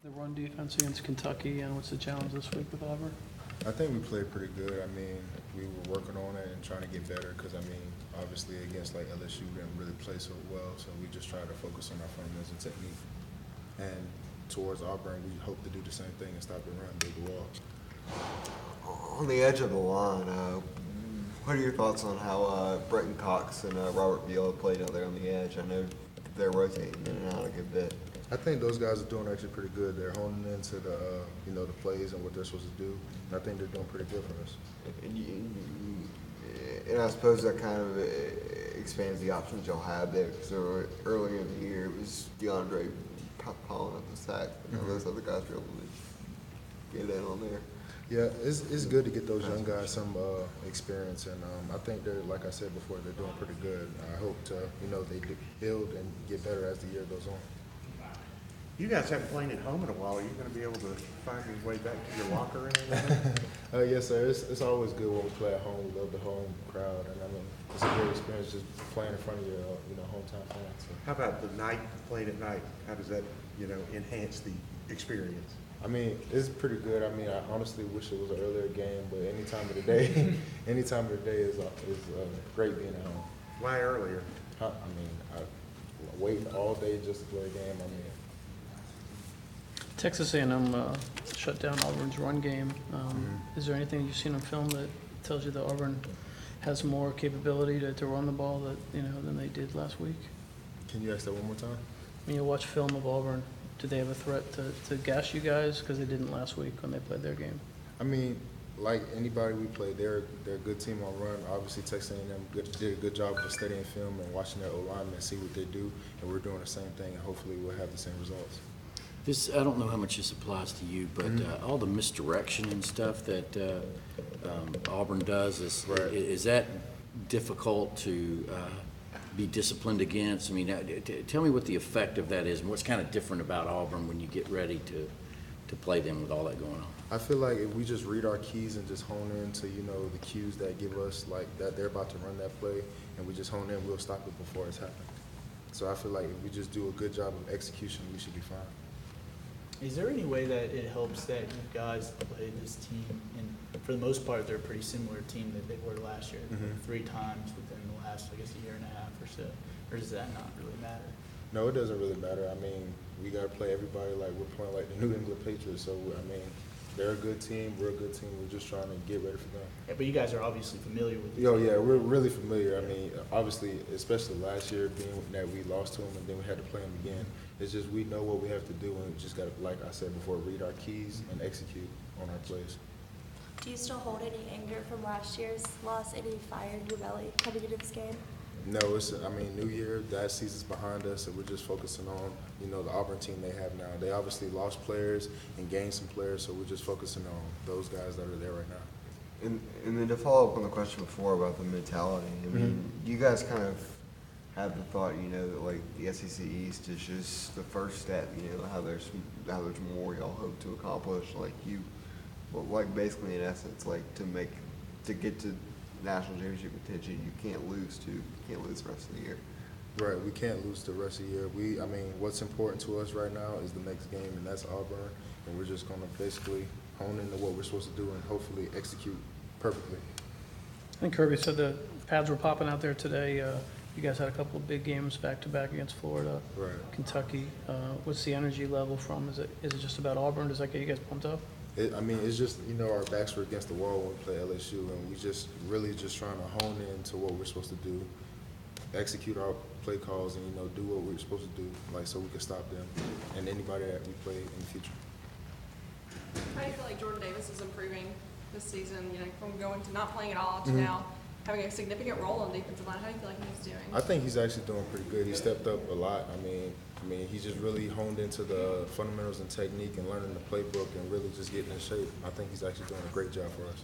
The run defense against Kentucky, and what's the challenge this week with Auburn? I think we played pretty good. I mean, we were working on it and trying to get better because, I mean, obviously against like LSU, we didn't really play so well, so we just tried to focus on our fundamentals and technique. And towards Auburn, we hope to do the same thing and stop the run, dig the wall. On the edge of the line, what are your thoughts on how Brenton Cox and Robert Viola played out there on the edge? I know they're rotating in and out a good bit. I think those guys are doing actually pretty good. They're honing into the the plays and what they're supposed to do. And I think they're doing pretty good for us. And I suppose that kind of expands the options y'all have there. So earlier in the year, it was DeAndre piling up the sack. Those other guys were able to get in on there. Yeah, it's good to get those young guys some experience, and I think they're, like I said before, they're doing pretty good. I hope to, they build and get better as the year goes on. You guys haven't played at home in a while. Are you going to be able to find your way back to your locker and everything? Yes, sir. It's always good when we play at home. We love the home crowd, and I mean, it's a great experience just playing in front of your, hometown fans. So. How about the night, playing at night? How does that, enhance the experience? I mean, it's pretty good. I mean, I honestly wish it was an earlier game, but any time of the day, is great being at home. Why earlier? I mean, waiting all day just to play a game. I mean. Texas A&M shut down Auburn's run game. Is there anything you've seen on film that tells you that Auburn has more capability to run the ball than they did last week? Can you ask that one more time? When you watch film of Auburn, do they have a threat to gash you guys? Because they didn't last week when they played their game. I mean, like anybody we play, they're a good team on run. Obviously, Texas A&M did a good job of studying film and watching their O-linemen and see what they do, and we're doing the same thing, and hopefully we'll have the same results. I don't know how much this applies to you, but all the misdirection and stuff that Auburn does, is that difficult to be disciplined against? I mean, tell me what the effect of that is and what's kind of different about Auburn when you get ready to play them with all that going on. I feel like if we just read our keys and just hone into, the cues that give us, like, that they're about to run that play, and we just hone in, we'll stop it before it's happened. So I feel like if we just do a good job of execution, we should be fine. Is there any way that it helps that you guys play this team, and for the most part, they're a pretty similar team that they were last year, 3 times within the last, year and a half or so, or does that not really matter? No, it doesn't really matter. I mean, we got to play everybody like we're playing like the New England Patriots. So, I mean, they're a good team. We're a good team. We're just trying to get ready for them. Yeah, but you guys are obviously familiar with it. Oh, yeah, we're really familiar. I mean, obviously, especially last year, being that we lost to them and then we had to play them again. It's just we know what we have to do, and we just got to, like I said before, read our keys and execute on our plays. Do you still hold any anger from last year's loss, any fire in your belly coming into this game? No, New Year, that season's behind us, and we're just focusing on, the Auburn team they have now. They obviously lost players and gained some players, so we're just focusing on those guys that are there right now. And then to follow up on the question before about the mentality, I mean, you guys kind of have the thought, that like the SEC East is just the first step, how there's more y'all hope to accomplish, basically in essence, to get to national championship contention, you can't lose the rest of the year. Right, we can't lose the rest of the year. What's important to us right now is the next game, and that's Auburn, and we're just going to basically hone into what we're supposed to do and hopefully execute perfectly. I think Kirby said the pads were popping out there today. You guys had a couple of big games back-to-back against Florida, right. Kentucky. What's the energy level from? Is it just about Auburn? Does that get you guys pumped up? It's just, our backs were against the wall when we play LSU, and we just really just trying to hone into what we're supposed to do, execute our play calls, and, do what we're supposed to do, so we can stop them and anybody that we play in the future. How do you feel like Jordan Davis is improving this season, from going to not playing at all to now having a significant role on the defensive line? How do you feel like he's doing? I think he's actually doing pretty good. He stepped up a lot. I mean, he just really honed into the fundamentals and technique and learning the playbook and really just getting in shape. I think he's actually doing a great job for us.